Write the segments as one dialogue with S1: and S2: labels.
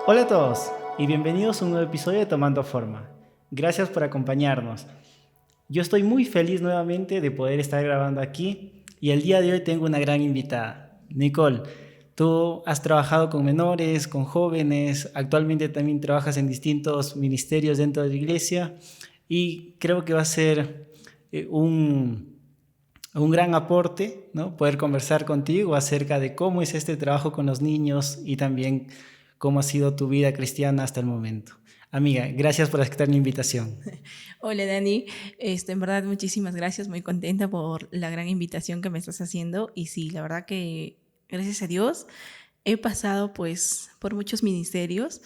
S1: Hola a todos y bienvenidos a un nuevo episodio de Tomando Forma. Gracias por acompañarnos. Yo estoy muy feliz nuevamente de poder estar grabando aquí y el día de hoy tengo una gran invitada. Nicole, tú has trabajado con menores, con jóvenes, actualmente también trabajas en distintos ministerios dentro de la iglesia y creo que va a ser un gran aporte, ¿no? Poder conversar contigo acerca de cómo es este trabajo con los niños y también cómo ha sido tu vida cristiana hasta el momento. Amiga, gracias por aceptar mi invitación.
S2: Hola Dani, en verdad muchísimas gracias, muy contenta por la gran invitación que me estás haciendo y sí, la verdad que gracias a Dios he pasado pues por muchos ministerios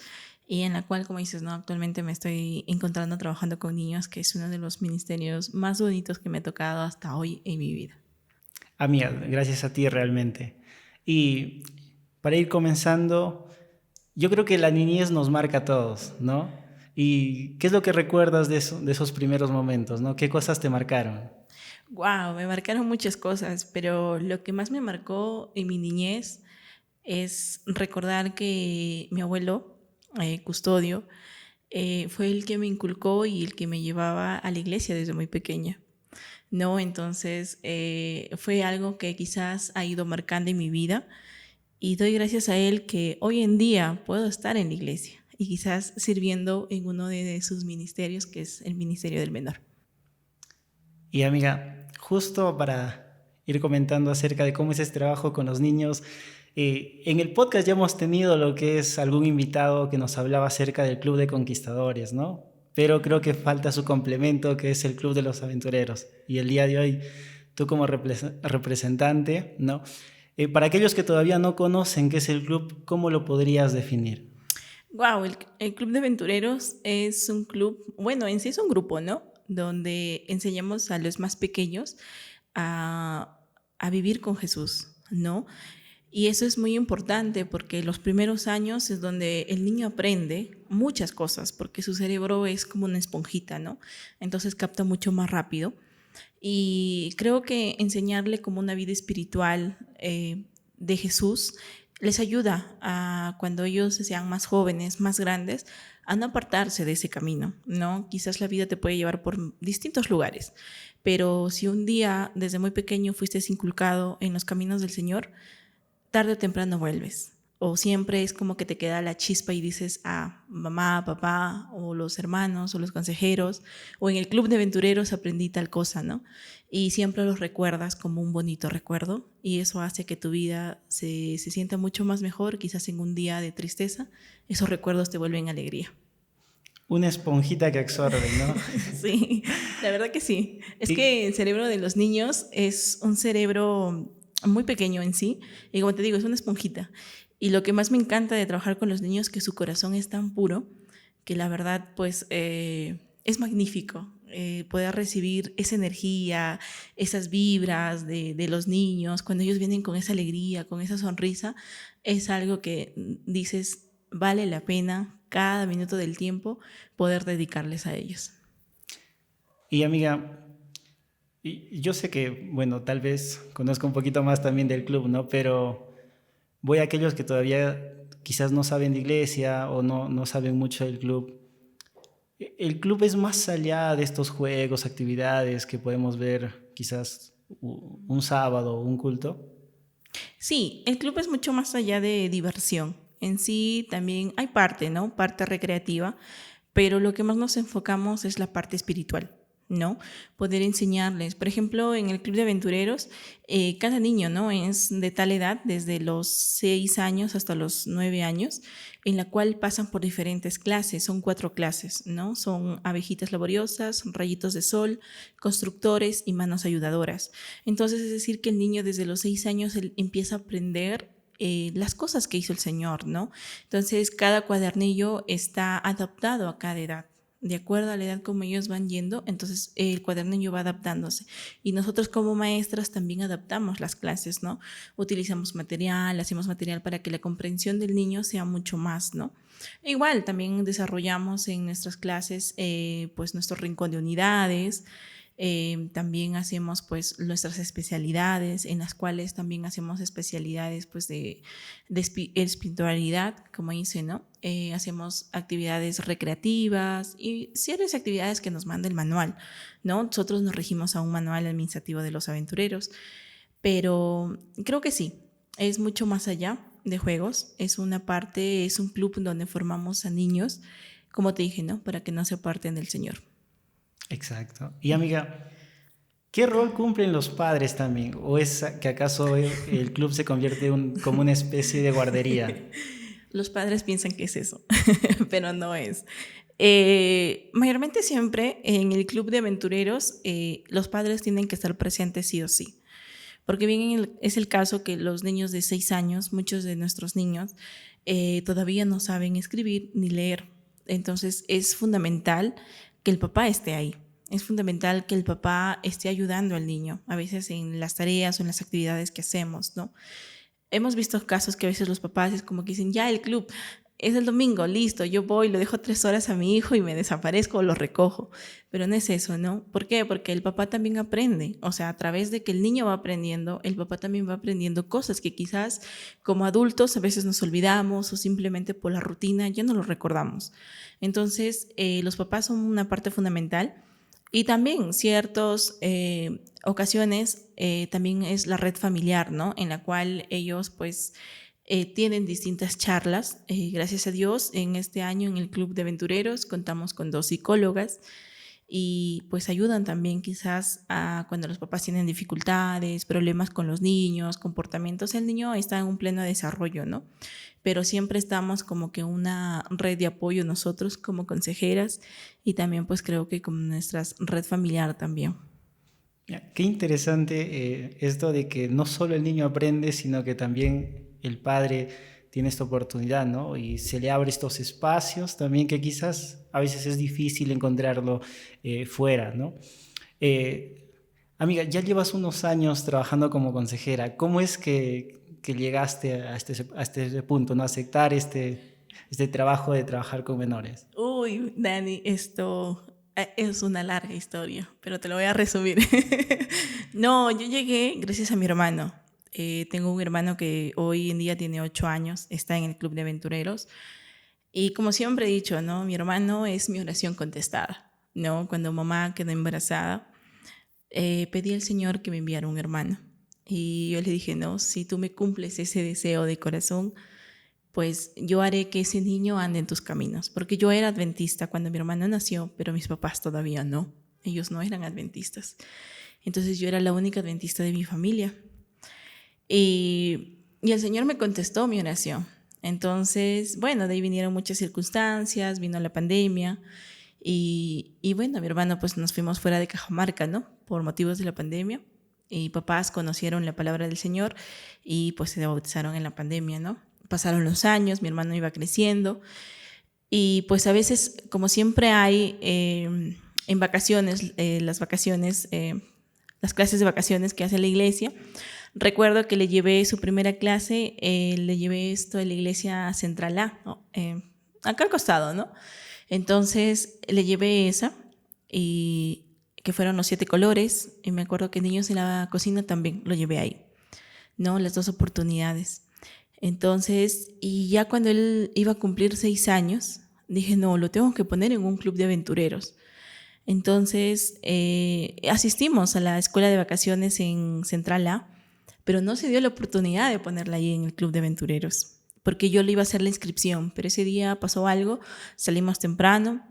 S2: y en la cual, como dices, no, actualmente me estoy encontrando trabajando con niños, que es uno de los ministerios más bonitos que me ha tocado hasta hoy en mi vida.
S1: Amiga, gracias a ti realmente. Y para ir comenzando, yo creo que la niñez nos marca a todos, ¿no? ¿Y qué es lo que recuerdas de esos primeros momentos, ¿no? ¿Qué cosas te marcaron?
S2: Wow, me marcaron muchas cosas, pero lo que más me marcó en mi niñez es recordar que mi abuelo, Custodio, fue el que me inculcó y el que me llevaba a la iglesia desde muy pequeña, ¿no? Entonces fue algo que quizás ha ido marcando en mi vida y doy gracias a él que hoy en día puedo estar en la iglesia y quizás sirviendo en uno de sus ministerios, que es el Ministerio del Menor.
S1: Y amiga, justo para ir comentando acerca de cómo es este trabajo con los niños, en el podcast ya hemos tenido lo que es algún invitado que nos hablaba acerca del Club de Conquistadores, ¿no? Pero creo que falta su complemento, que es el Club de los Aventureros. Y el día de hoy, tú como representante, ¿no? Para aquellos que todavía no conocen qué es el club, ¿cómo lo podrías definir?
S2: Wow, el Club de Aventureros es un club, bueno, en sí es un grupo, ¿no? Donde enseñamos a los más pequeños a vivir con Jesús, ¿no? Y eso es muy importante porque los primeros años es donde el niño aprende muchas cosas, porque su cerebro es como una esponjita, ¿no? Entonces capta mucho más rápido. Y creo que enseñarle como una vida espiritual de Jesús les ayuda a cuando ellos sean más jóvenes, más grandes, a no apartarse de ese camino, ¿no? Quizás la vida te puede llevar por distintos lugares, pero si un día desde muy pequeño fuiste inculcado en los caminos del Señor, tarde o temprano vuelves. O siempre es como que te queda la chispa y dices a mamá, papá, o los hermanos, o los consejeros, o en el club de aventureros aprendí tal cosa, ¿no? Y siempre los recuerdas como un bonito recuerdo y eso hace que tu vida se sienta mucho más mejor, quizás en un día de tristeza, esos recuerdos te vuelven alegría.
S1: Una esponjita que absorbe, ¿no?
S2: Sí, la verdad que sí. Es
S1: Y,
S2: que el cerebro de los niños es un cerebro muy pequeño en sí y como te digo, es una esponjita. Y lo que más me encanta de trabajar con los niños es que su corazón es tan puro que la verdad pues es magnífico. Poder recibir esa energía, esas vibras de los niños, cuando ellos vienen con esa alegría, con esa sonrisa, es algo que dices, vale la pena cada minuto del tiempo poder dedicarles a ellos.
S1: y amiga, y yo sé que, bueno, tal vez conozco un poquito más también del club, ¿no? Pero voy a aquellos que todavía quizás no saben de iglesia o no saben mucho del club. El club es más allá de estos juegos, actividades que podemos ver quizás un sábado o un culto.
S2: Sí, el club es mucho más allá de diversión. En sí también hay parte, ¿no? Parte recreativa, pero lo que más nos enfocamos es la parte espiritual, ¿no? Poder enseñarles. Por ejemplo, en el Club de Aventureros, cada niño, ¿no? Es de tal edad, desde los 6 años hasta los 9 años, en la cual pasan por diferentes clases. Son 4 clases, ¿no? Son abejitas laboriosas, rayitos de sol, constructores y manos ayudadoras. Entonces, es decir, que el niño desde los 6 años él empieza a aprender las cosas que hizo el Señor, ¿no? Entonces, cada cuadernillo está adaptado a cada edad. De acuerdo a la edad como ellos van yendo, entonces el cuadernillo va adaptándose. Y nosotros como maestras también adaptamos las clases, ¿no? Utilizamos material, hacemos material para que la comprensión del niño sea mucho más, ¿no? E igual, también desarrollamos en nuestras clases pues nuestro rincón de unidades, También hacemos pues nuestras especialidades, en las cuales también hacemos especialidades pues de espiritualidad, como dice, ¿no? Hacemos actividades recreativas y ciertas actividades que nos manda el manual, ¿no? Nosotros nos regimos a un manual administrativo de los aventureros, pero creo que sí, es mucho más allá de juegos, es una parte, es un club donde formamos a niños, como te dije, ¿no? Para que no se aparten del Señor.
S1: Exacto. Y amiga, ¿qué rol cumplen los padres también? ¿O es que acaso el club se convierte como una especie de guardería?
S2: Los padres piensan que es eso, pero no es. Mayormente siempre en el club de aventureros los padres tienen que estar presentes sí o sí. Porque bien es el caso que los niños de 6 años, muchos de nuestros niños, todavía no saben escribir ni leer. Entonces es fundamental que el papá esté ahí. Es fundamental que el papá esté ayudando al niño, a veces en las tareas o en las actividades que hacemos, ¿no? Hemos visto casos que a veces los papás es como que dicen, ya el club es el domingo, listo, yo voy, le dejo 3 horas a mi hijo y me desaparezco o lo recojo. Pero no es eso, ¿no? ¿Por qué? Porque el papá también aprende. O sea, a través de que el niño va aprendiendo, el papá también va aprendiendo cosas que quizás como adultos a veces nos olvidamos o simplemente por la rutina ya no lo recordamos. Entonces, los papás son una parte fundamental. Y también ciertas ocasiones también es la red familiar, ¿no? En la cual ellos pues tienen distintas charlas. Gracias a Dios, en este año en el Club de Aventureros contamos con 2 psicólogas y pues ayudan también quizás a cuando los papás tienen dificultades, problemas con los niños, comportamientos, el niño está en un pleno desarrollo, ¿no? Pero siempre estamos como que una red de apoyo nosotros como consejeras y también pues creo que con nuestra red familiar también.
S1: Ya, qué interesante esto de que no solo el niño aprende, sino que también el padre tiene esta oportunidad, ¿no? Y se le abre estos espacios también que quizás a veces es difícil encontrarlo fuera, ¿no? Eh, amiga, ya llevas unos años trabajando como consejera. ¿Cómo es que llegaste a este punto, ¿no? Aceptar este trabajo de trabajar con menores.
S2: Uy, Dani, esto es una larga historia, pero te lo voy a resumir. No, yo llegué gracias a mi hermano. Tengo un hermano que hoy en día tiene 8 años, está en el Club de Aventureros. Y como siempre he dicho, ¿no? Mi hermano es mi oración contestada, ¿no? Cuando mamá quedó embarazada, pedí al Señor que me enviara un hermano. Y yo le dije, no, si tú me cumples ese deseo de corazón, pues yo haré que ese niño ande en tus caminos. Porque yo era adventista cuando mi hermano nació, pero mis papás todavía no. Ellos no eran adventistas. Entonces yo era la única adventista de mi familia. Y el Señor me contestó mi oración. Entonces, bueno, de ahí vinieron muchas circunstancias, vino la pandemia y bueno, mi hermano pues nos fuimos fuera de Cajamarca, ¿no? Por motivos de la pandemia. Y papás conocieron la palabra del Señor y pues se bautizaron en la pandemia, ¿no? Pasaron los años, mi hermano iba creciendo y pues a veces, como siempre hay en vacaciones, las clases de vacaciones que hace la iglesia, recuerdo que le llevé su primera clase, le llevé esto de la iglesia Central A, ¿no? Acá al costado, ¿no? Entonces le llevé esa y que fueron los 7 colores y me acuerdo que niños en la cocina también lo llevé ahí, ¿no? Las 2 oportunidades. Entonces, y ya cuando él iba a cumplir 6 años, dije, no, lo tengo que poner en un club de aventureros. Entonces, asistimos a la escuela de vacaciones en Central A, pero no se dio la oportunidad de ponerla ahí en el club de aventureros, porque yo le iba a hacer la inscripción, pero ese día pasó algo, salimos temprano,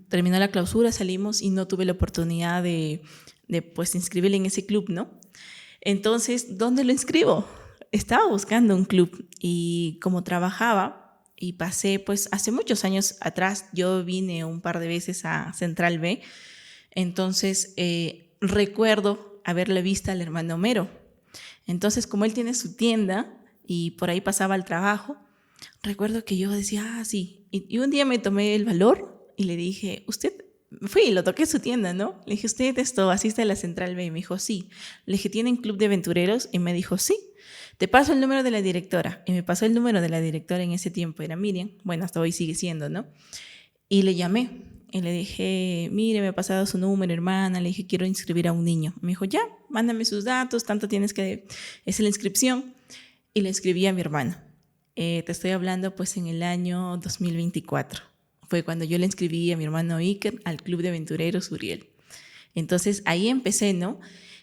S2: terminó la clausura, salimos y no tuve la oportunidad de pues inscribirle en ese club, ¿no? Entonces, ¿dónde lo inscribo? Estaba buscando un club y como trabajaba y pasé, pues hace muchos años atrás, yo vine un par de veces a Central B, entonces recuerdo haberle visto al hermano Homero. Entonces, como él tiene su tienda y por ahí pasaba al trabajo, recuerdo que yo decía, ah, sí. Y un día me tomé el valor y le dije, usted, fui y lo toqué su tienda, ¿no? Le dije, ¿usted esto asiste a la Central B? Y me dijo, sí. Le dije, ¿tienen club de aventureros? Y me dijo, sí. Te paso el número de la directora. Y me pasó el número de la directora en ese tiempo, era Miriam. Bueno, hasta hoy sigue siendo, ¿no? Y le llamé y le dije, mire, me ha pasado su número, hermana. Le dije, quiero inscribir a un niño. Me dijo, ya, mándame sus datos, tanto tienes que... Es la inscripción. Y le inscribí a mi hermano. Te estoy hablando pues en el año 2024. Fue cuando yo le inscribí a mi hermano Iker al Club de Aventureros Uriel. Entonces ahí empecé, ¿no?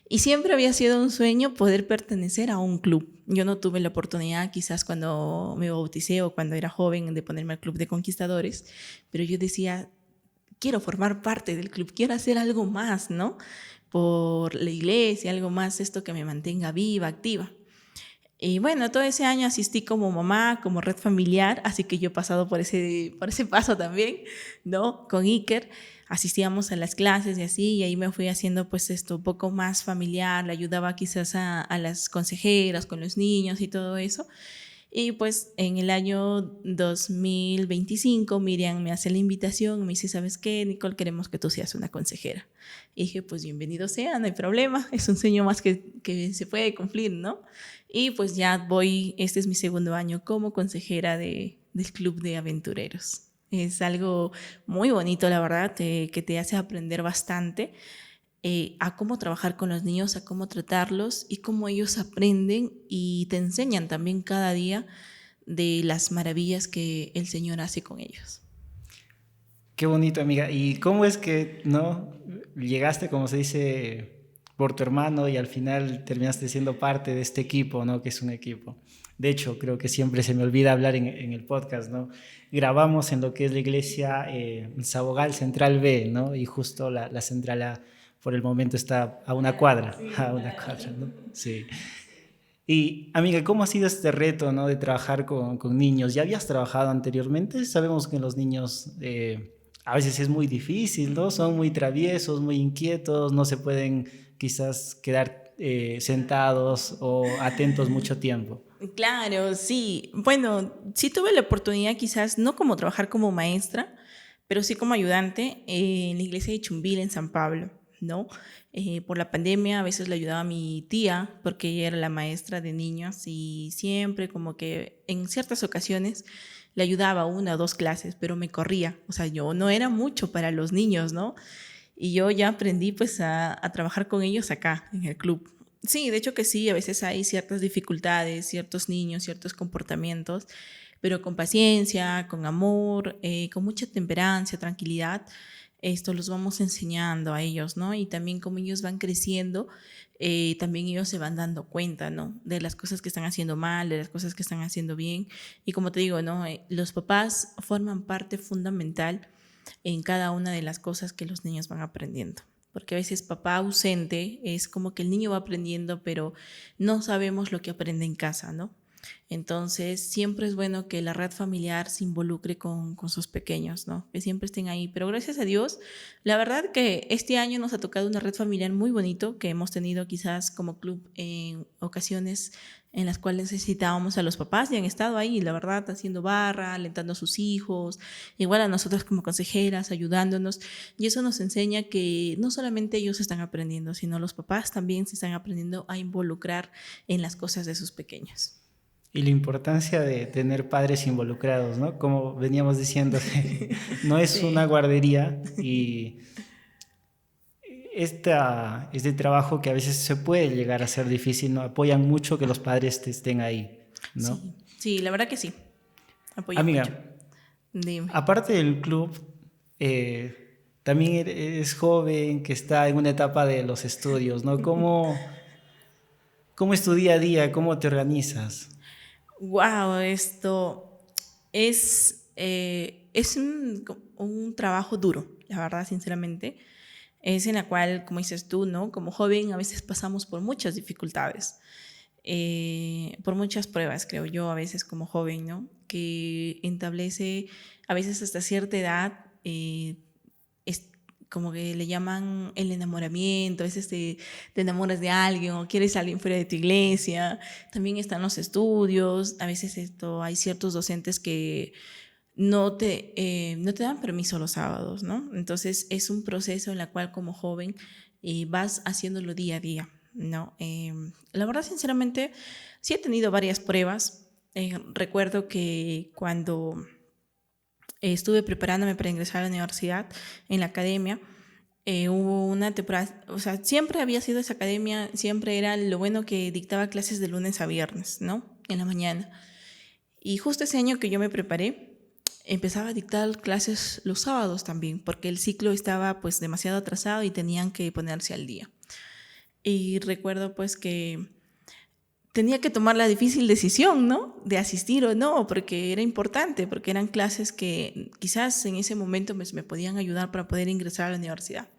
S2: Y siempre había sido un sueño poder pertenecer a un club. Yo no tuve la oportunidad quizás cuando me bauticé o cuando era joven de ponerme al Club de Conquistadores, pero yo decía, quiero formar parte del club, quiero hacer algo más, ¿no? Por la iglesia, algo más, esto que me mantenga viva, activa. Y bueno, todo ese año asistí como mamá, como red familiar, así que yo he pasado por ese paso también, ¿no? Con Iker, asistíamos a las clases y así, y ahí me fui haciendo pues esto un poco más familiar, le ayudaba quizás a las consejeras con los niños y todo eso. Y pues en el año 2025 Miriam me hace la invitación, me dice, ¿sabes qué, Nicole? Queremos que tú seas una consejera. Y dije, pues bienvenido sea, no hay problema, es un sueño más que se puede cumplir, ¿no? Y pues ya voy, este es mi segundo año como consejera del Club de Aventureros. Es algo muy bonito, la verdad, que te hace aprender bastante a cómo trabajar con los niños, a cómo tratarlos y cómo ellos aprenden y te enseñan también cada día de las maravillas que el Señor hace con ellos.
S1: Qué bonito, amiga. ¿Y cómo es que no llegaste, como se dice, por tu hermano y al final terminaste siendo parte de este equipo, ¿no? Que es un equipo. De hecho, creo que siempre se me olvida hablar en el podcast, ¿no? Grabamos en lo que es la iglesia Sabogal Central B, ¿no? Y justo la Central A por el momento está a una cuadra,
S2: Sí,
S1: a una
S2: claro.
S1: cuadra, ¿no? Sí. Y amiga, ¿cómo ha sido este reto, ¿no? De trabajar con niños? ¿Ya habías trabajado anteriormente? Sabemos que los niños a veces es muy difícil, ¿no? Son muy traviesos, muy inquietos, no se pueden quizás quedar sentados o atentos mucho tiempo.
S2: Claro, sí. Bueno, sí tuve la oportunidad quizás, no como trabajar como maestra, pero sí como ayudante en la iglesia de Chumbil, en San Pablo, ¿no? Por la pandemia a veces le ayudaba a mi tía, porque ella era la maestra de niños y siempre como que en ciertas ocasiones le ayudaba una o dos clases, pero me corría. O sea, yo no era mucho para los niños, ¿no? Y yo ya aprendí pues a trabajar con ellos acá, en el club. Sí, de hecho que sí, a veces hay ciertas dificultades, ciertos niños, ciertos comportamientos, pero con paciencia, con amor, con mucha temperancia, tranquilidad, esto los vamos enseñando a ellos, ¿no? Y también como ellos van creciendo, también ellos se van dando cuenta, ¿no? De las cosas que están haciendo mal, de las cosas que están haciendo bien. Y como te digo, ¿no? Los papás forman parte fundamental en cada una de las cosas que los niños van aprendiendo. Porque a veces papá ausente es como que el niño va aprendiendo, pero no sabemos lo que aprende en casa, ¿no? Entonces, siempre es bueno que la red familiar se involucre con sus pequeños, ¿no? Que siempre estén ahí. Pero gracias a Dios, la verdad que este año nos ha tocado una red familiar muy bonito que hemos tenido quizás como club en ocasiones en las cuales necesitábamos a los papás y han estado ahí, la verdad, haciendo barra, alentando a sus hijos, igual a nosotros como consejeras, ayudándonos. Y eso nos enseña que no solamente ellos están aprendiendo, sino los papás también se están aprendiendo a involucrar en las cosas de sus pequeños.
S1: Y la importancia de tener padres involucrados, ¿no? Como veníamos diciendo, no es una
S2: Sí.
S1: guardería y este trabajo que a veces se puede llegar a ser difícil, ¿no? Apoyan mucho que los padres estén ahí, ¿no?
S2: Sí, sí, la verdad que sí, apoyo
S1: Amiga,
S2: mucho. Dime.
S1: aparte del club, también eres joven que está en una etapa de los estudios, ¿no? ¿Cómo es tu día a día? ¿Cómo te organizas?
S2: Wow, esto es un trabajo duro, la verdad, sinceramente. Es en la cual, como dices tú, ¿no? Como joven a veces pasamos por muchas dificultades, por muchas pruebas, creo yo, a veces como joven, ¿no? Que establece a veces hasta cierta edad, es como que le llaman el enamoramiento, a veces te enamoras de alguien o quieres a alguien fuera de tu iglesia. También están los estudios, a veces hay ciertos docentes que no te dan permiso los sábados, ¿no? Entonces es un proceso en el cual como joven vas haciéndolo día a día, ¿no? La verdad, sinceramente, sí he tenido varias pruebas. Recuerdo que cuando estuve preparándome para ingresar a la universidad en la academia. Hubo una temporada, o sea, siempre había sido esa academia, siempre era lo bueno que dictaba clases de lunes a viernes, ¿no? En la mañana. Y justo ese año que yo me preparé, empezaba a dictar clases los sábados también, porque el ciclo estaba pues demasiado atrasado y tenían que ponerse al día. Y recuerdo pues que tenía que tomar la difícil decisión, ¿no? De asistir o no, porque era importante, porque eran clases que quizás en ese momento me podían ayudar para poder ingresar a la universidad.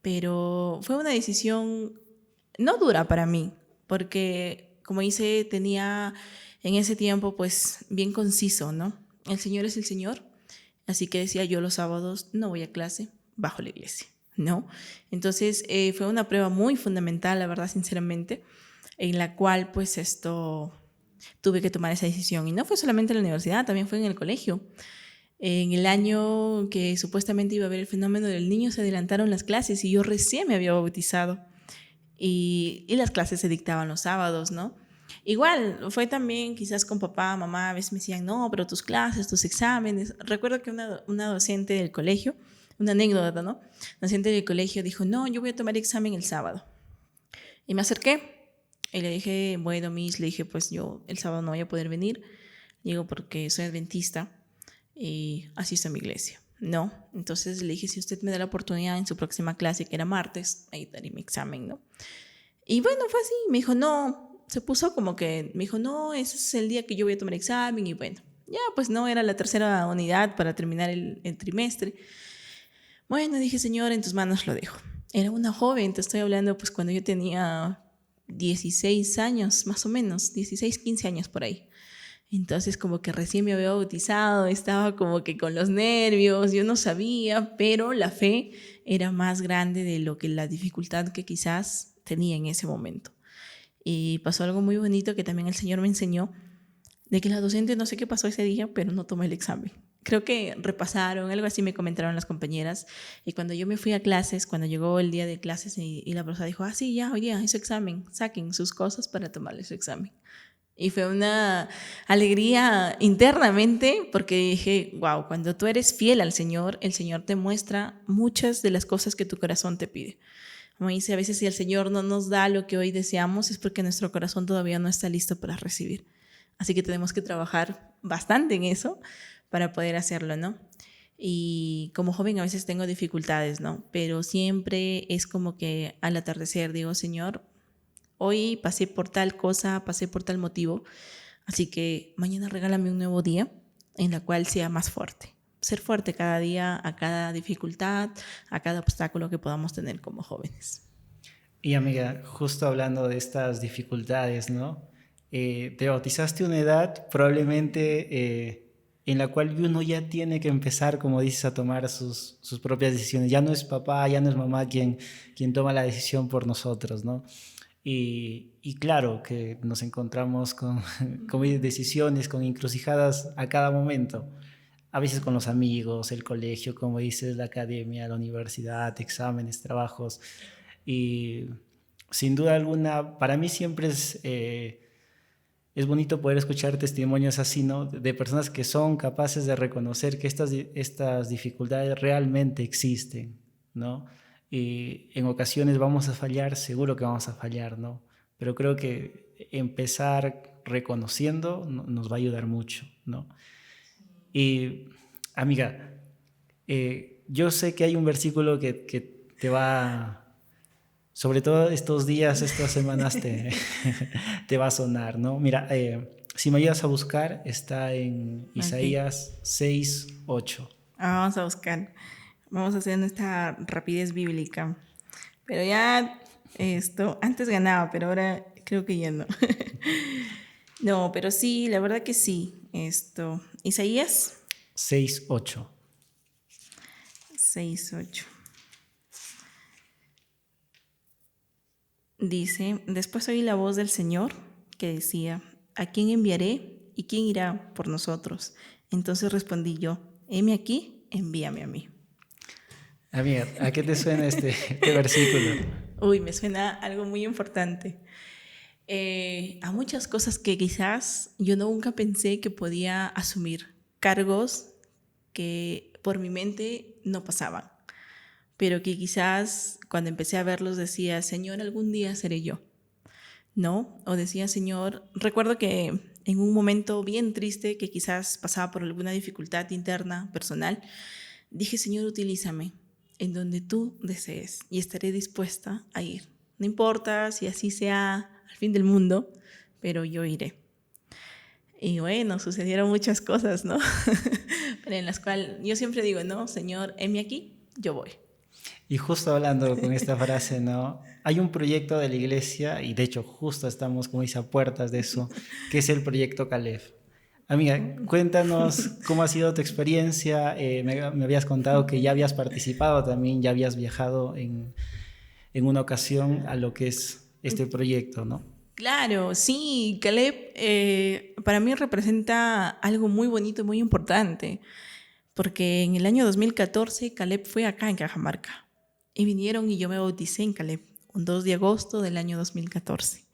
S2: Pero fue una decisión no dura para mí, porque como dice, tenía en ese tiempo pues bien conciso, ¿no? El Señor es el Señor, así que decía yo los sábados no voy a clase, bajo la iglesia, ¿no? Entonces fue una prueba muy fundamental, la verdad, sinceramente, en la cual pues tuve que tomar esa decisión. Y no fue solamente en la universidad, también fue en el colegio. En el año que supuestamente iba a haber el fenómeno del niño, se adelantaron las clases y yo recién me había bautizado. Y las clases se dictaban los sábados, ¿no? Igual, fue también quizás con papá, mamá, a veces me decían, no, pero tus clases, tus exámenes. Recuerdo que una docente del colegio, una anécdota, ¿no? La docente del colegio dijo, no, yo voy a tomar examen el sábado. Y me acerqué y le dije, bueno, Miss, le dije, pues yo el sábado no voy a poder venir. Digo, porque soy adventista y asisto a mi iglesia. No, entonces le dije, si usted me da la oportunidad en su próxima clase, que era martes, ahí daré mi examen, ¿no? Y bueno, fue así, me dijo, no, se puso como que, me dijo, no, ese es el día que yo voy a tomar examen y bueno, ya pues no, era la tercera unidad para terminar el trimestre. Bueno, dije, Señor, en tus manos lo dejo. Era una joven, te estoy hablando pues cuando yo tenía 16 años, más o menos, 16, 15 años por ahí. Entonces como que recién me había bautizado, estaba como que con los nervios, yo no sabía, pero la fe era más grande de lo que la dificultad que quizás tenía en ese momento. Y pasó algo muy bonito que también el Señor me enseñó, de que la docente no sé qué pasó ese día, pero no tomó el examen. Creo que repasaron, algo así me comentaron las compañeras. Y cuando yo me fui a clases, cuando llegó el día de clases y la profesora dijo, sí, ya, hoy día es su examen, saquen sus cosas para tomarle su examen. Y fue una alegría internamente porque dije, wow, cuando tú eres fiel al Señor, el Señor te muestra muchas de las cosas que tu corazón te pide. Como dice, a veces si el Señor no nos da lo que hoy deseamos es porque nuestro corazón todavía no está listo para recibir. Así que tenemos que trabajar bastante en eso para poder hacerlo, ¿no? Y como joven a veces tengo dificultades, ¿no? Pero siempre es como que al atardecer digo, Señor, hoy pasé por tal cosa, pasé por tal motivo, así que mañana regálame un nuevo día en la cual sea más fuerte. Ser fuerte cada día, a cada dificultad, a cada obstáculo que podamos tener como jóvenes.
S1: Y amiga, justo hablando de estas dificultades, ¿no? Te bautizaste a una edad probablemente en la cual uno ya tiene que empezar, como dices, a tomar sus propias decisiones. Ya no es papá, ya no es mamá quien toma la decisión por nosotros, ¿no? Y claro que nos encontramos con decisiones, con encrucijadas a cada momento. A veces con los amigos, el colegio, como dices, la academia, la universidad, exámenes, trabajos. Y sin duda alguna, para mí siempre es bonito poder escuchar testimonios así, ¿no? De personas que son capaces de reconocer que estas dificultades realmente existen, ¿no? Y en ocasiones vamos a fallar, seguro que vamos a fallar, ¿no? Pero creo que empezar reconociendo nos va a ayudar mucho, ¿no? Y, amiga, yo sé que hay un versículo que te va, sobre todo estos días, estas semanas, te va a sonar, ¿no? Mira, si me ayudas a buscar, está en
S2: Okay.
S1: Isaías 6:8.
S2: Vamos a buscar. Vamos a hacer nuestra rapidez bíblica. Pero ya antes ganaba, pero ahora creo que ya no. No, pero sí, la verdad que sí. Isaías
S1: 6:8.
S2: 6:8. Dice, después oí la voz del Señor que decía, ¿a quién enviaré y quién irá por nosotros? Entonces respondí yo, heme aquí, envíame a mí.
S1: Amiga, ¿a qué te suena este versículo?
S2: Uy, me suena algo muy importante. A muchas cosas que quizás yo nunca pensé que podía asumir. Cargos que por mi mente no pasaban, pero que quizás cuando empecé a verlos decía, Señor, algún día seré yo, ¿no? O decía, Señor, recuerdo que en un momento bien triste, que quizás pasaba por alguna dificultad interna, personal, dije, Señor, utilízame en donde tú desees y estaré dispuesta a ir. No importa si así sea al fin del mundo, pero yo iré. Y bueno, sucedieron muchas cosas, ¿no? Pero en las cuales yo siempre digo, no, Señor, heme aquí, yo voy.
S1: Y justo hablando con esta frase, ¿no? Hay un proyecto de la iglesia, y de hecho justo estamos, como dice, a puertas de eso, que es el proyecto Caleb. Amiga, cuéntanos cómo ha sido tu experiencia. Me habías contado que ya habías participado también, ya habías viajado en una ocasión a lo que es este proyecto, ¿no?
S2: Claro, sí, Caleb para mí representa algo muy bonito y muy importante, porque en el año 2014 Caleb fue acá en Cajamarca y vinieron y yo me bauticé en Caleb, un 2 de agosto del año 2014.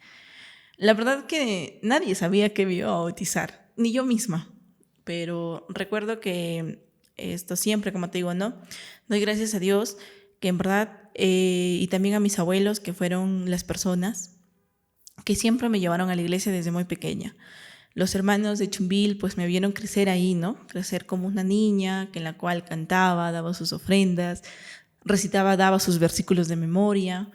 S2: La verdad que nadie sabía que me iba a bautizar, ni yo misma, pero recuerdo que esto siempre, como te digo, ¿no? Doy gracias a Dios que en verdad, y también a mis abuelos, que fueron las personas que siempre me llevaron a la iglesia desde muy pequeña. Los hermanos de Chumbil pues me vieron crecer ahí, ¿no? Crecer como una niña que en la cual cantaba, daba sus ofrendas, recitaba, daba sus versículos de memoria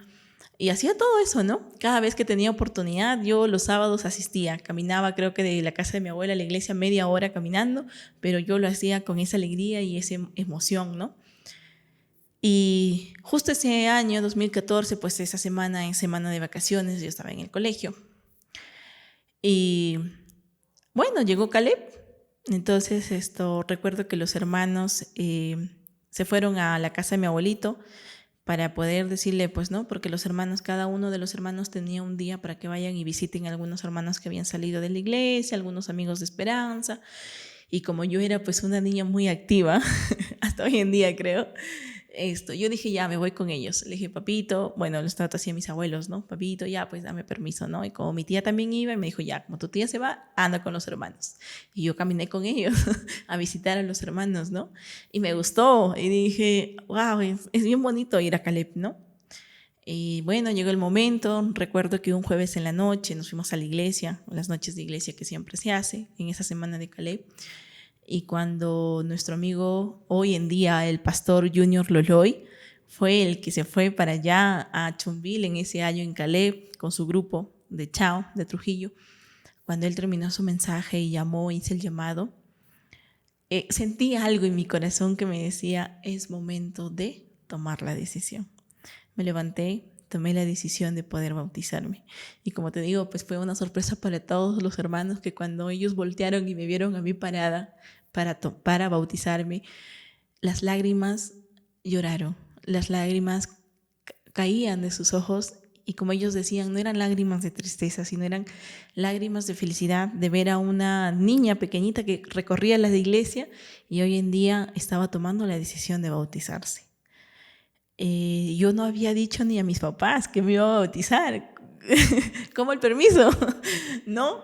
S2: y hacía todo eso, ¿no? Cada vez que tenía oportunidad, yo los sábados asistía, caminaba creo que de la casa de mi abuela a la iglesia media hora caminando, pero yo lo hacía con esa alegría y esa emoción, ¿no? Y justo ese año, 2014, pues esa semana, en semana de vacaciones, yo estaba en el colegio. Y bueno, llegó Caleb. Entonces, recuerdo que los hermanos se fueron a la casa de mi abuelito para poder decirle, pues no, porque los hermanos, cada uno de los hermanos tenía un día para que vayan y visiten a algunos hermanos que habían salido de la iglesia, algunos amigos de Esperanza. Y como yo era pues una niña muy activa, hasta hoy en día creo, yo dije, ya, me voy con ellos. Le dije, papito, bueno, los trato así a mis abuelos, ¿no? Papito, ya, pues dame permiso, ¿no? Y como mi tía también iba, y me dijo, ya, como tu tía se va, anda con los hermanos. Y yo caminé con ellos a visitar a los hermanos, ¿no? Y me gustó. Y dije, wow, es bien bonito ir a Caleb, ¿no? Y bueno, llegó el momento. Recuerdo que un jueves en la noche nos fuimos a la iglesia, las noches de iglesia que siempre se hace en esa semana de Caleb. Y cuando nuestro amigo, hoy en día el pastor Junior Loloy, fue el que se fue para allá a Chumbil en ese año en Caleb con su grupo de Chao, de Trujillo, cuando él terminó su mensaje y llamó, hice el llamado, sentí algo en mi corazón que me decía, es momento de tomar la decisión. Me levanté, tomé la decisión de poder bautizarme. Y como te digo, pues fue una sorpresa para todos los hermanos que cuando ellos voltearon y me vieron a mí parada para bautizarme, las lágrimas lloraron, las lágrimas caían de sus ojos y como ellos decían, no eran lágrimas de tristeza, sino eran lágrimas de felicidad de ver a una niña pequeñita que recorría la iglesia y hoy en día estaba tomando la decisión de bautizarse. Yo no había dicho ni a mis papás que me iba a bautizar. ¿Cómo el permiso? ¿No?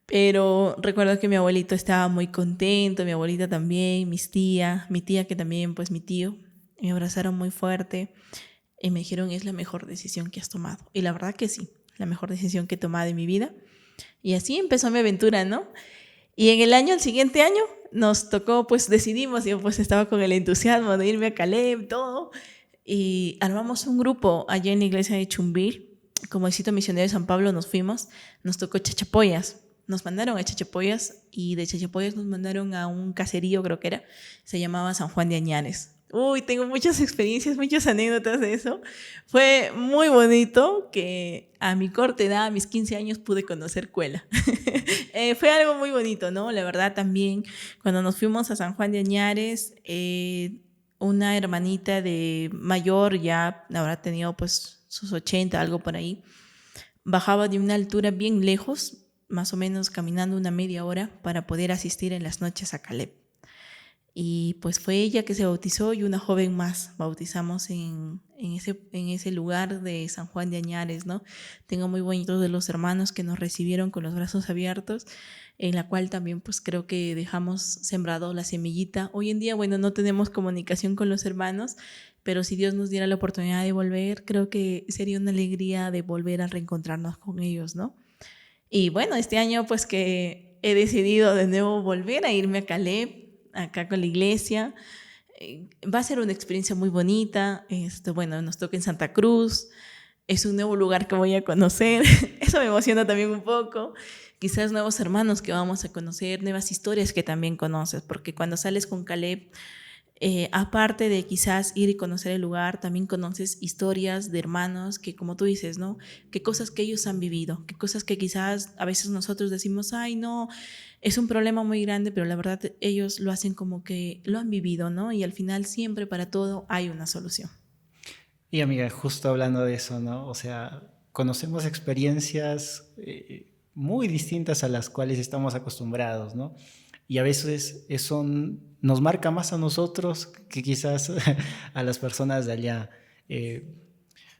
S2: Pero recuerdo que mi abuelito estaba muy contento, mi abuelita también, mi tía que también, pues mi tío, me abrazaron muy fuerte y me dijeron, es la mejor decisión que has tomado. Y la verdad que sí, la mejor decisión que he tomado en mi vida. Y así empezó mi aventura, ¿no? Y en el siguiente año, nos tocó, pues decidimos, yo pues estaba con el entusiasmo de irme a Caleb, todo, y armamos un grupo allá en la iglesia de Chumbil, como distrito misionero de San Pablo nos fuimos, nos tocó Chachapoyas, nos mandaron a Chachapoyas y de Chachapoyas nos mandaron a un caserío, creo que era, se llamaba San Juan de Añares. Uy, tengo muchas experiencias, muchas anécdotas de eso. Fue muy bonito que a mi corta edad, a mis 15 años, pude conocer Cuela. Fue algo muy bonito, ¿no? La verdad también, cuando nos fuimos a San Juan de Añares, una hermanita de mayor, ya habrá tenido pues sus 80, algo por ahí, bajaba de una altura bien lejos, más o menos caminando una media hora para poder asistir en las noches a Caleb. Y pues fue ella que se bautizó y una joven más bautizamos en ese lugar de San Juan de Añares, ¿no? Tengo muy bonitos de los hermanos que nos recibieron con los brazos abiertos, en la cual también pues creo que dejamos sembrado la semillita. Hoy en día, bueno, no tenemos comunicación con los hermanos, pero si Dios nos diera la oportunidad de volver, creo que sería una alegría de volver a reencontrarnos con ellos, ¿no? Y bueno, este año pues que he decidido de nuevo volver a irme a Caleb, acá con la iglesia. Va a ser una experiencia muy bonita. Bueno, nos toca en Santa Cruz. Es un nuevo lugar que voy a conocer. Eso me emociona también un poco. Quizás nuevos hermanos que vamos a conocer, nuevas historias que también conoces, porque cuando sales con Caleb, aparte de quizás ir y conocer el lugar, también conoces historias de hermanos que, como tú dices, ¿no? Qué cosas que ellos han vivido, qué cosas que quizás a veces nosotros decimos, ay, no, es un problema muy grande, pero la verdad ellos lo hacen como que lo han vivido, ¿no? Y al final siempre para todo hay una solución.
S1: Y amiga, justo hablando de eso, ¿no? O sea, conocemos experiencias muy distintas a las cuales estamos acostumbrados, ¿no? Y a veces eso nos marca más a nosotros que quizás a las personas de allá. Eh,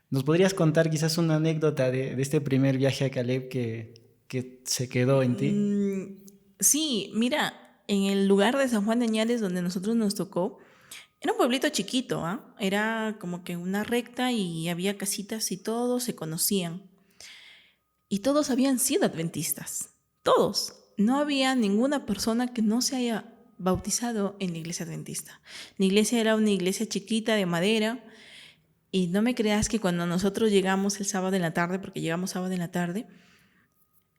S1: ¿Nos podrías contar quizás una anécdota de este primer viaje a Caleb que se quedó en ti?
S2: Mm, sí, mira, en el lugar de San Juan de Añales donde nosotros nos tocó, era un pueblito chiquito, ¿ah? Era como que una recta y había casitas y todos se conocían. Y todos habían sido adventistas. Todos. No había ninguna persona que no se haya bautizado en la iglesia adventista. La iglesia era una iglesia chiquita de madera. Y no me creas que cuando nosotros llegamos el sábado en la tarde, porque llegamos sábado en la tarde,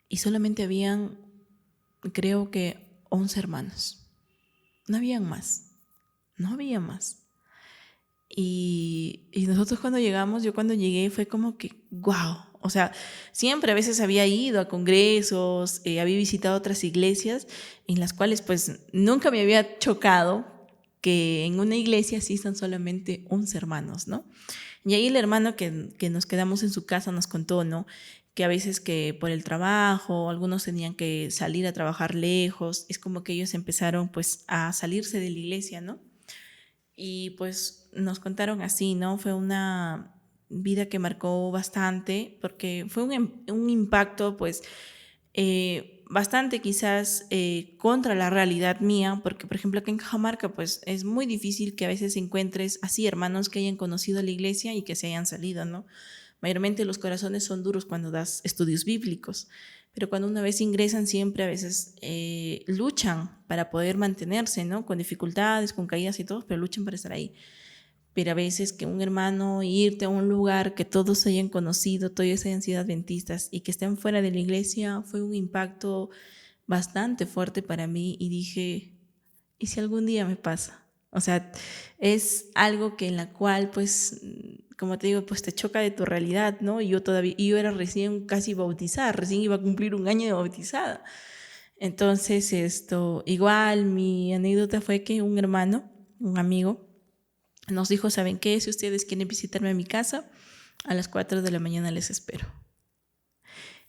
S2: y solamente habían, creo que, 11 hermanos. No habían más. No había más. Y nosotros cuando llegamos, yo cuando llegué fue como que, wow. O sea, siempre a veces había ido a congresos, había visitado otras iglesias en las cuales pues nunca me había chocado que en una iglesia asistan solamente 11 hermanos, ¿no? Y ahí el hermano que nos quedamos en su casa nos contó, ¿no? Que a veces que por el trabajo, algunos tenían que salir a trabajar lejos, es como que ellos empezaron pues a salirse de la iglesia, ¿no? Y pues nos contaron así, ¿no? Fue una vida que marcó bastante porque fue un impacto pues bastante quizás contra la realidad mía, porque por ejemplo acá en Cajamarca pues es muy difícil que a veces encuentres así hermanos que hayan conocido la iglesia y que se hayan salido, ¿no? Mayormente los corazones son duros cuando das estudios bíblicos, pero cuando una vez ingresan siempre a veces luchan para poder mantenerse, ¿no? Con dificultades, con caídas y todo, pero luchan para estar ahí. Pero a veces que un hermano irte a un lugar que todos hayan conocido, todos hayan sido adventistas y que estén fuera de la iglesia fue un impacto bastante fuerte para mí y dije, ¿y si algún día me pasa? O sea, es algo que en la cual, pues, como te digo, pues te choca de tu realidad, ¿no? Y yo era recién casi bautizada, recién iba a cumplir un año de bautizada. Entonces, igual mi anécdota fue que un hermano, un amigo, nos dijo, ¿saben qué? Si ustedes quieren visitarme a mi casa, a las 4 de la mañana les espero.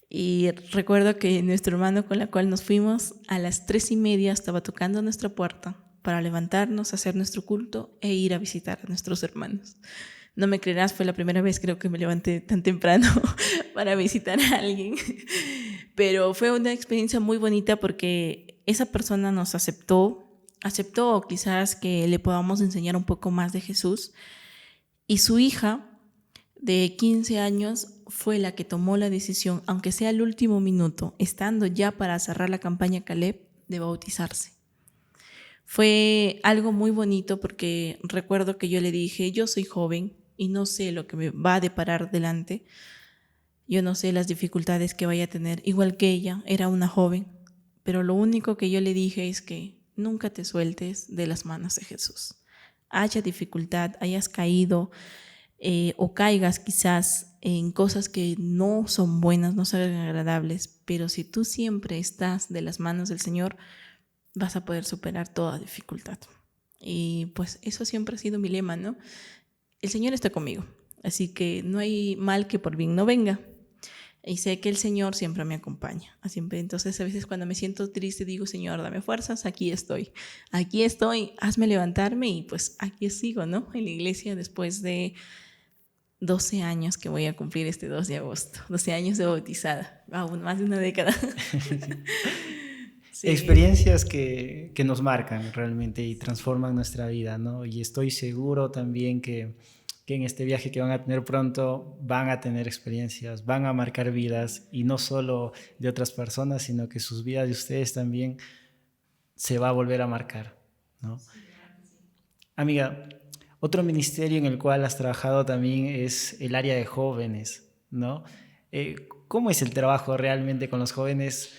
S2: Y recuerdo que nuestro hermano con la cual nos fuimos a las 3:30 estaba tocando nuestra puerta para levantarnos, hacer nuestro culto e ir a visitar a nuestros hermanos. No me creerás, fue la primera vez creo que me levanté tan temprano para visitar a alguien. Pero fue una experiencia muy bonita porque esa persona nos aceptó quizás que le podamos enseñar un poco más de Jesús. Y su hija de 15 años fue la que tomó la decisión, aunque sea el último minuto, estando ya para cerrar la campaña Caleb, de bautizarse. Fue algo muy bonito porque recuerdo que yo le dije, yo soy joven y no sé lo que me va a deparar delante, yo no sé las dificultades que vaya a tener, igual que ella, era una joven, pero lo único que yo le dije es que nunca te sueltes de las manos de Jesús. Haya dificultad, hayas caído, o caigas quizás en cosas que no son buenas, no son agradables, pero si tú siempre estás de las manos del Señor, vas a poder superar toda dificultad. Y pues eso siempre ha sido mi lema, ¿no? El Señor está conmigo, así que no hay mal que por bien no venga. Y sé que el Señor siempre me acompaña. Siempre. Entonces, a veces cuando me siento triste, digo, Señor, dame fuerzas, aquí estoy, hazme levantarme y pues aquí sigo, ¿no? En la iglesia después de 12 años que voy a cumplir este 2 de agosto. 12 años de bautizada, aún más de una década. Sí.
S1: Experiencias que nos marcan realmente y transforman nuestra vida, ¿no? Y estoy seguro también que en este viaje que van a tener pronto van a tener experiencias, van a marcar vidas y no solo de otras personas, sino que sus vidas de ustedes también se va a volver a marcar, ¿no? Amiga, otro ministerio en el cual has trabajado también es el área de jóvenes, ¿no? ¿Cómo es el trabajo realmente con los jóvenes?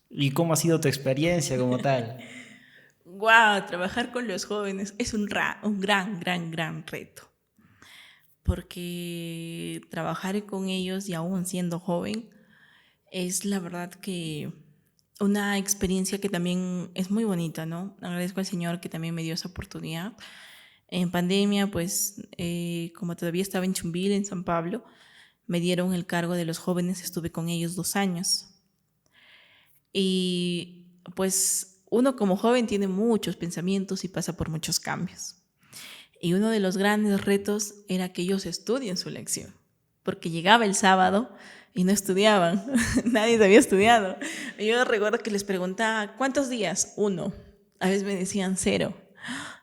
S1: ¿Y cómo ha sido tu experiencia como tal?
S2: Wow, trabajar con los jóvenes es un gran reto. Porque trabajar con ellos y aún siendo joven es la verdad que una experiencia que también es muy bonita, ¿no? Agradezco al Señor que también me dio esa oportunidad. En pandemia, pues como todavía estaba en Chumbil, en San Pablo, me dieron el cargo de los jóvenes, estuve con ellos 2 años. Y pues uno como joven tiene muchos pensamientos y pasa por muchos cambios. Y uno de los grandes retos era que ellos estudien su lección, porque llegaba el sábado y no estudiaban, nadie había estudiado. Yo recuerdo que les preguntaba, ¿cuántos días? 1. A veces me decían 0.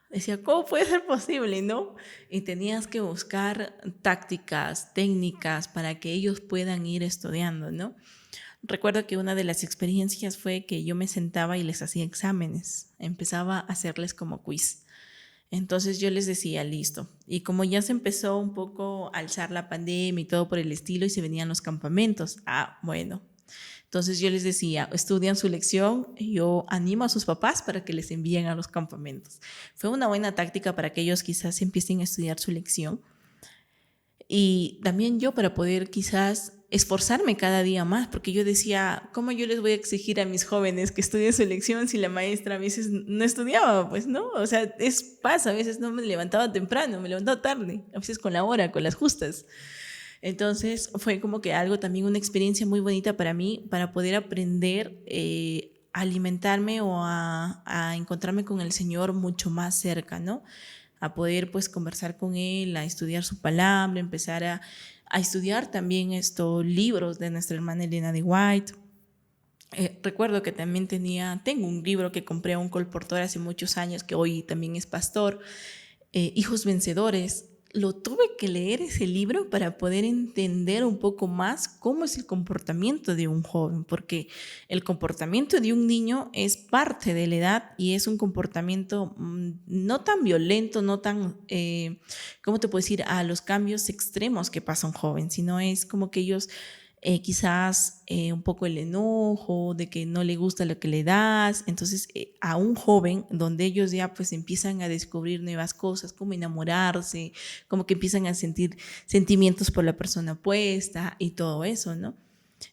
S2: Decía, ¿cómo puede ser posible, no? Y tenías que buscar tácticas, técnicas para que ellos puedan ir estudiando, ¿no? Recuerdo que una de las experiencias fue que yo me sentaba y les hacía exámenes, empezaba a hacerles como quiz. Entonces yo les decía, listo. Y como ya se empezó un poco a alzar la pandemia y todo por el estilo y se venían los campamentos, bueno. Entonces yo les decía, estudian su lección, y yo animo a sus papás para que les envíen a los campamentos. Fue una buena táctica para que ellos quizás empiecen a estudiar su lección. Y también yo para poder quizás esforzarme cada día más, porque yo decía, ¿cómo yo les voy a exigir a mis jóvenes que estudien su lección si la maestra a veces no estudiaba? Pues no, o sea, pasa, a veces no me levantaba temprano, me levantaba tarde, a veces con la hora, con las justas. Entonces fue como que algo también, una experiencia muy bonita para mí, para poder aprender a alimentarme o a encontrarme con el Señor mucho más cerca, ¿no? A poder pues conversar con Él, a estudiar su palabra, empezar a estudiar también estos libros de nuestra hermana Elena de White. Recuerdo que también tengo un libro que compré a un colportor hace muchos años, que hoy también es pastor, Hijos Vencedores. Lo tuve que leer ese libro para poder entender un poco más cómo es el comportamiento de un joven, porque el comportamiento de un niño es parte de la edad y es un comportamiento no tan violento, no tan, ¿cómo te puedo decir?, a los cambios extremos que pasa un joven, sino es como que ellos quizás un poco el enojo, de que no le gusta lo que le das. Entonces, a un joven, donde ellos ya pues empiezan a descubrir nuevas cosas, como enamorarse, como que empiezan a sentir sentimientos por la persona opuesta y todo eso, ¿no?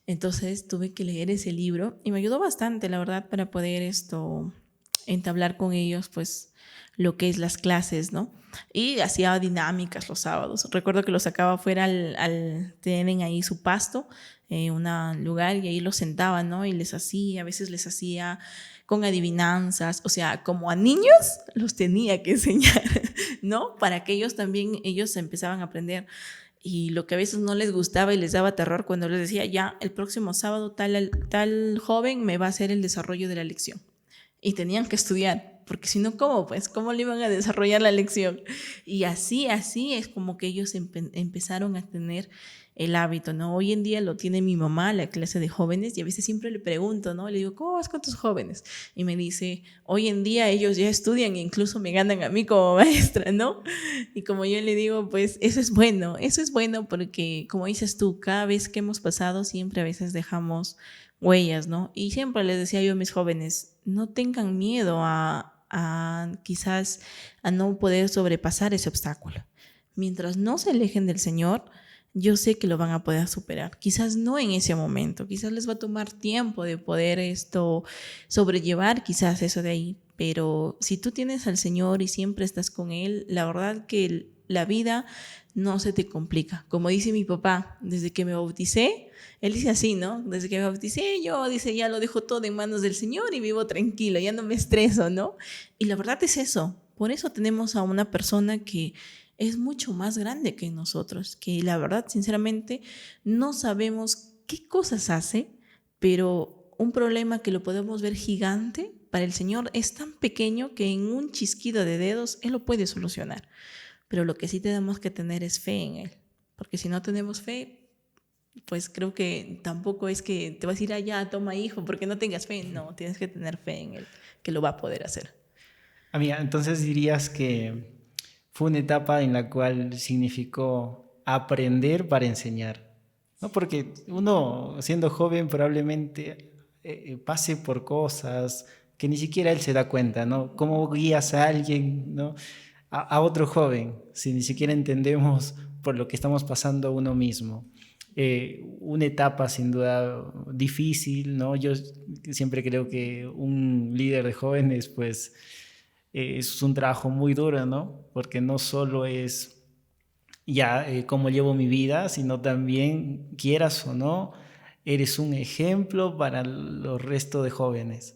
S2: Entonces, tuve que leer ese libro y me ayudó bastante, la verdad, para poder entablar con ellos, pues, lo que es las clases, ¿no? Y hacía dinámicas los sábados. Recuerdo que los sacaba afuera tienen ahí su pasto, un lugar, y ahí los sentaba, ¿no? Y a veces les hacía con adivinanzas, o sea, como a niños los tenía que enseñar, ¿no? Para que ellos empezaban a aprender. Y lo que a veces no les gustaba y les daba terror cuando les decía, ya, el próximo sábado tal joven me va a hacer el desarrollo de la lección. Y tenían que estudiar, porque si no, ¿cómo? Pues, ¿cómo le iban a desarrollar la lección? Y así es como que ellos empezaron a tener el hábito, ¿no? Hoy en día lo tiene mi mamá, la clase de jóvenes, y a veces siempre le pregunto, ¿no? Le digo, ¿cómo vas con tus jóvenes? Y me dice, hoy en día ellos ya estudian e incluso me ganan a mí como maestra, ¿no? Y como yo le digo, pues eso es bueno porque, como dices tú, cada vez que hemos pasado, siempre a veces dejamos huellas, ¿no? Y siempre les decía yo a mis jóvenes, no tengan miedo a quizás a no poder sobrepasar ese obstáculo. Mientras no se alejen del Señor, yo sé que lo van a poder superar. Quizás no en ese momento, quizás les va a tomar tiempo de poder sobrellevar quizás eso de ahí, pero si tú tienes al Señor y siempre estás con Él, la verdad que la vida no se te complica. Como dice mi papá, desde que me bauticé, él dice así, ¿no? Desde que me bauticé, yo, dice, ya lo dejo todo en manos del Señor y vivo tranquilo, ya no me estreso, ¿no? Y la verdad es eso. Por eso tenemos a una persona que es mucho más grande que nosotros, que la verdad, sinceramente, no sabemos qué cosas hace, pero un problema que lo podemos ver gigante, para el Señor es tan pequeño que en un chisquido de dedos Él lo puede solucionar. Pero lo que sí tenemos que tener es fe en Él, porque si no tenemos fe, pues creo que tampoco es que te vas a ir allá, toma hijo, porque no tengas fe. No, tienes que tener fe en Él, que lo va a poder hacer.
S1: Amiga, entonces dirías que fue una etapa en la cual significó aprender para enseñar, ¿no? Porque uno, siendo joven, probablemente pase por cosas que ni siquiera él se da cuenta, ¿no? ¿Cómo guías a alguien, ¿no? A otro joven, si ni siquiera entendemos por lo que estamos pasando uno mismo? Una etapa sin duda difícil, ¿no? Yo siempre creo que un líder de jóvenes, pues es un trabajo muy duro, ¿no? Porque no solo es ya cómo llevo mi vida, sino también, quieras o no, eres un ejemplo para los restos de jóvenes.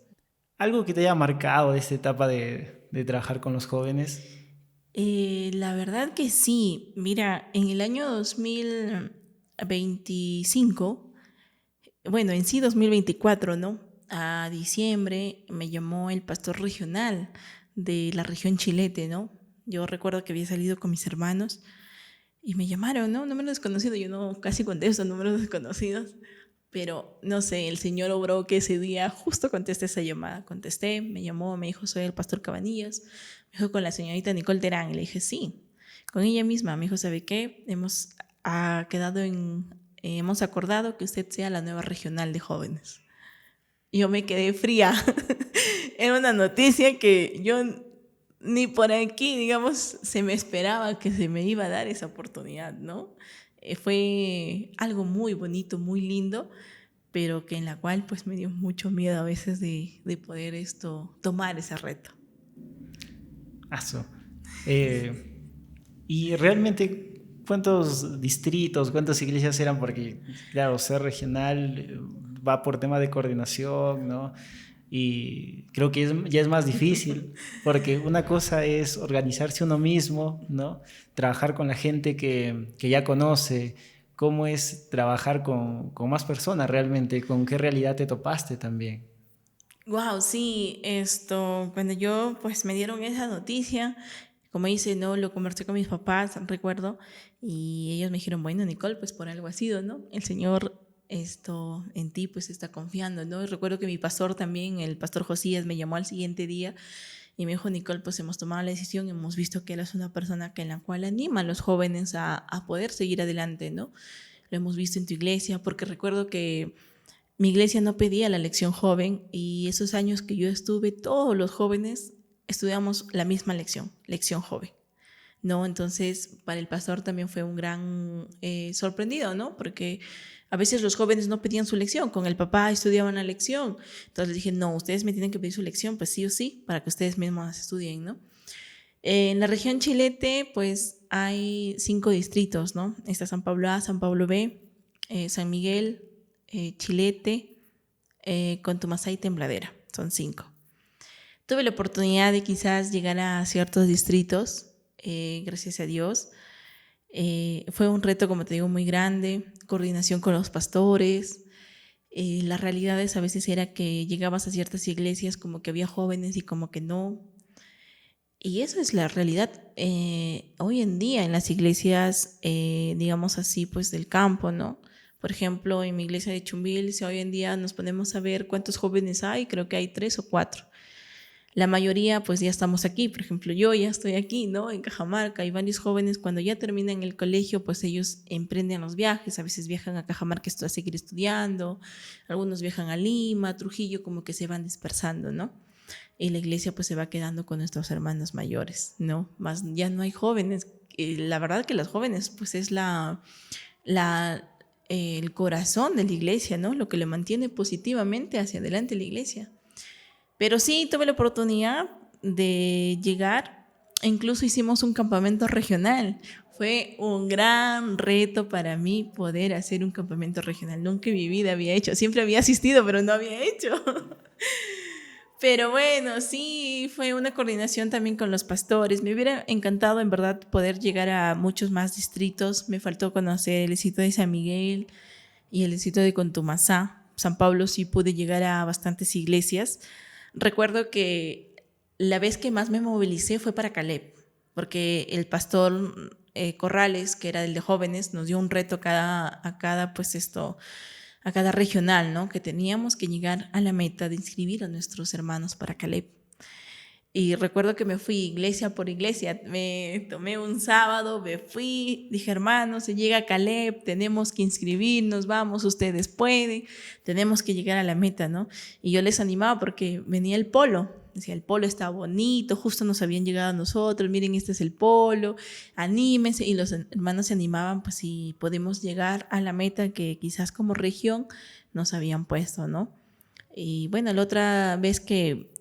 S1: Algo que te haya marcado de esta etapa de trabajar con los jóvenes.
S2: La verdad que sí. Mira, en el año 2025, bueno, en sí 2024, ¿no? A diciembre me llamó el pastor regional de la región Chilete, ¿no? Yo recuerdo que había salido con mis hermanos y me llamaron, ¿no? Número desconocido, yo no casi contesto números desconocidos, pero no sé, el Señor obró que ese día justo contesté esa llamada. Contesté, me llamó, me dijo, soy el pastor Cabanillas. Me dijo, con la señorita Nicole Terán. Y le dije, sí, con ella misma. Me dijo, ¿sabe qué? Hemos acordado que usted sea la nueva regional de jóvenes. Y yo me quedé fría. Era una noticia que yo ni por aquí, digamos, se me esperaba que se me iba a dar esa oportunidad, ¿no? Fue algo muy bonito, muy lindo, pero que en la cual pues me dio mucho miedo a veces de poder tomar ese reto.
S1: Aso. Eh, y realmente, ¿cuántos distritos, cuántas iglesias eran? Porque, claro, ser regional va por tema de coordinación, ¿no? Y creo que ya es más difícil, porque una cosa es organizarse uno mismo, ¿no? Trabajar con la gente que ya conoce, cómo es trabajar con más personas realmente, con qué realidad te topaste también.
S2: Wow, sí, cuando yo pues me dieron esa noticia, como dice, no, lo conversé con mis papás, recuerdo, y ellos me dijeron, bueno, Nicole, pues por algo ha sido, ¿no? El Señor en ti pues está confiando, ¿no? Y recuerdo que mi pastor también, el pastor Josías, me llamó al siguiente día y me dijo, Nicole, pues hemos tomado la decisión, hemos visto que él es una persona que en la cual anima a los jóvenes a poder seguir adelante, ¿no? Lo hemos visto en tu iglesia, porque recuerdo que mi iglesia no pedía la lección joven y esos años que yo estuve, todos los jóvenes estudiamos la misma lección, lección joven. ¿No? Entonces, para el pastor también fue un gran sorprendido, ¿no? Porque a veces los jóvenes no pedían su lección, con el papá estudiaban la lección. Entonces les dije, no, ustedes me tienen que pedir su lección, pues sí o sí, para que ustedes mismos estudien, ¿no? En la región Chilete, pues hay 5 distritos, ¿no? Está San Pablo A, San Pablo B, San Miguel, Chilete, Contumasá y Tembladera. Son 5. Tuve la oportunidad de quizás llegar a ciertos distritos, gracias a Dios. Fue un reto, como te digo, muy grande, coordinación con los pastores. Las realidades a veces era que llegabas a ciertas iglesias como que había jóvenes y como que no. Y eso es la realidad hoy en día en las iglesias, digamos así, pues del campo, ¿no? Por ejemplo, en mi iglesia de Chumbil, si hoy en día nos ponemos a ver cuántos jóvenes hay, creo que hay 3 o 4. La mayoría pues ya estamos aquí, por ejemplo yo ya estoy aquí, ¿no? En Cajamarca, hay varios jóvenes cuando ya terminan el colegio pues ellos emprenden los viajes, a veces viajan a Cajamarca a seguir estudiando, algunos viajan a Lima, Trujillo, como que se van dispersando, ¿no? Y la iglesia pues se va quedando con nuestros hermanos mayores, ¿no? Más ya no hay jóvenes, la verdad que los jóvenes pues es el corazón de la iglesia, ¿no? Lo que le mantiene positivamente hacia adelante la iglesia. Pero sí tuve la oportunidad de llegar incluso hicimos un campamento regional. Fue un gran reto para mí poder hacer un campamento regional. Nunca en mi vida había hecho. Siempre había asistido, pero no había hecho. Pero bueno, sí, fue una coordinación también con los pastores. Me hubiera encantado, en verdad, poder llegar a muchos más distritos. Me faltó conocer el distrito de San Miguel y el distrito de Contumasá. San Pablo sí pude llegar a bastantes iglesias. Recuerdo que la vez que más me movilicé fue para Caleb, porque el pastor Corrales, que era el de jóvenes, nos dio un reto a cada regional, ¿no? Que teníamos que llegar a la meta de inscribir a nuestros hermanos para Caleb. Y recuerdo que me fui iglesia por iglesia, me tomé un sábado, me fui, dije, hermanos, se llega Caleb, tenemos que inscribirnos, vamos, ustedes pueden, tenemos que llegar a la meta, ¿no? Y yo les animaba porque venía el polo, decía, el polo está bonito, justo nos habían llegado a nosotros, miren, este es el polo, anímense, y los hermanos se animaban, pues si podemos llegar a la meta que quizás como región nos habían puesto, ¿no? Y bueno, la otra vez que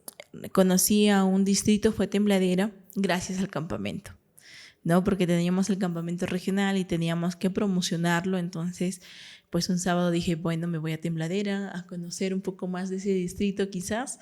S2: conocí a un distrito fue Tembladera gracias al campamento, ¿no? Porque teníamos el campamento regional y teníamos que promocionarlo, entonces pues un sábado dije, bueno, me voy a Tembladera a conocer un poco más de ese distrito quizás,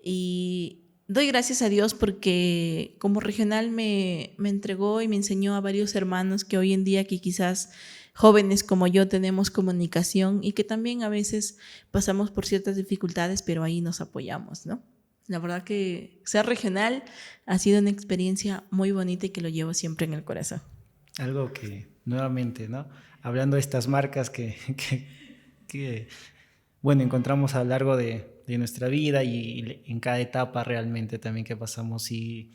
S2: y doy gracias a Dios porque como regional me entregó y me enseñó a varios hermanos que hoy en día que quizás jóvenes como yo tenemos comunicación y que también a veces pasamos por ciertas dificultades, pero ahí nos apoyamos, ¿no? La verdad que ser regional ha sido una experiencia muy bonita y que lo llevo siempre en el corazón.
S1: Algo que, nuevamente, ¿no? Hablando de estas marcas que bueno, encontramos a lo largo de nuestra vida y en cada etapa realmente también que pasamos, y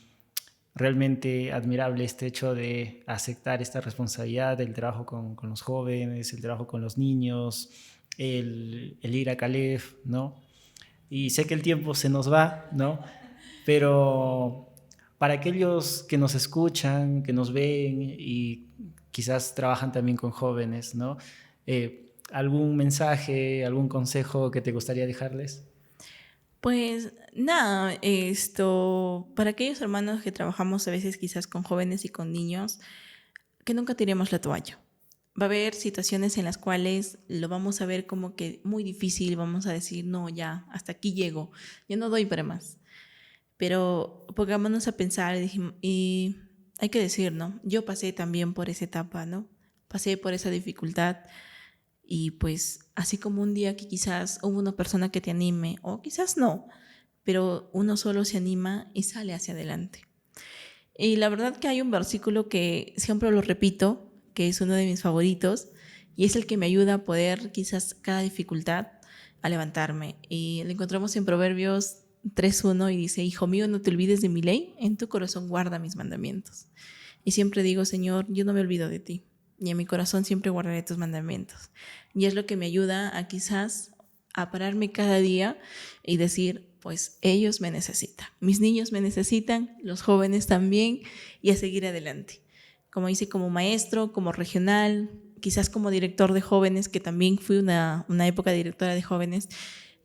S1: realmente admirable este hecho de aceptar esta responsabilidad del trabajo con los jóvenes, el trabajo con los niños, el ir a Caleb, ¿no? Y sé que el tiempo se nos va, ¿no? Pero para aquellos que nos escuchan, que nos ven y quizás trabajan también con jóvenes, ¿no? ¿Algún mensaje, algún consejo que te gustaría dejarles?
S2: Pues nada, para aquellos hermanos que trabajamos a veces quizás con jóvenes y con niños, que nunca tiremos la toalla. Va a haber situaciones en las cuales lo vamos a ver como que muy difícil, vamos a decir, no, ya, hasta aquí llego, ya no doy para más. Pero pongámonos a pensar y hay que decir, ¿no? Yo pasé también por esa etapa, ¿no? Pasé por esa dificultad y pues así como un día que quizás hubo una persona que te anime o quizás no, pero uno solo se anima y sale hacia adelante. Y la verdad que hay un versículo que siempre lo repito, que es uno de mis favoritos y es el que me ayuda a poder quizás cada dificultad a levantarme. Y lo encontramos en Proverbios 3:1 y dice, hijo mío, no te olvides de mi ley, en tu corazón guarda mis mandamientos. Y siempre digo, Señor, yo no me olvido de ti y en mi corazón siempre guardaré tus mandamientos. Y es lo que me ayuda a quizás a pararme cada día y decir, pues ellos me necesitan, mis niños me necesitan, los jóvenes también, y a seguir adelante. Como hice como maestro, como regional, quizás como director de jóvenes, que también fui una época directora de jóvenes,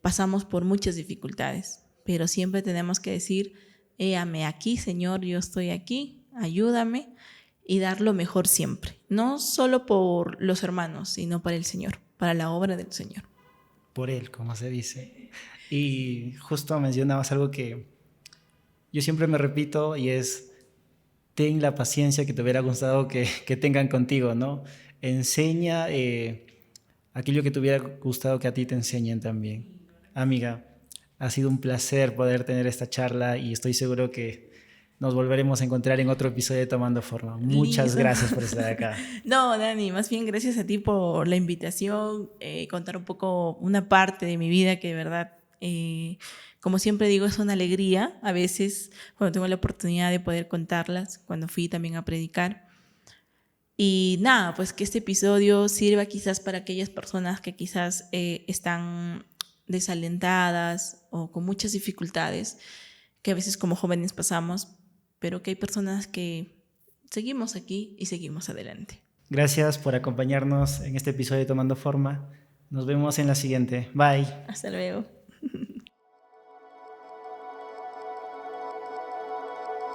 S2: pasamos por muchas dificultades, pero siempre tenemos que decir, hame aquí, Señor, yo estoy aquí, ayúdame, y dar lo mejor siempre, no solo por los hermanos, sino para el Señor, para la obra del Señor.
S1: Por él, como se dice. Y justo mencionabas algo que yo siempre me repito y es, ten la paciencia que te hubiera gustado que tengan contigo, ¿no? Enseña aquello que te hubiera gustado que a ti te enseñen también. Amiga, ha sido un placer poder tener esta charla y estoy seguro que nos volveremos a encontrar en otro episodio de Tomando Forma. Muchas
S2: Listo.
S1: gracias por estar acá.
S2: No, Dani, más bien gracias a ti por la invitación, contar un poco una parte de mi vida que de verdad, como siempre digo, es una alegría a veces cuando tengo la oportunidad de poder contarlas, cuando fui también a predicar. Y nada, pues que este episodio sirva quizás para aquellas personas que quizás están desalentadas o con muchas dificultades, que a veces como jóvenes pasamos, pero que hay personas que seguimos aquí y seguimos adelante.
S1: Gracias por acompañarnos en este episodio de Tomando Forma. Nos vemos en la siguiente. Bye.
S2: Hasta luego.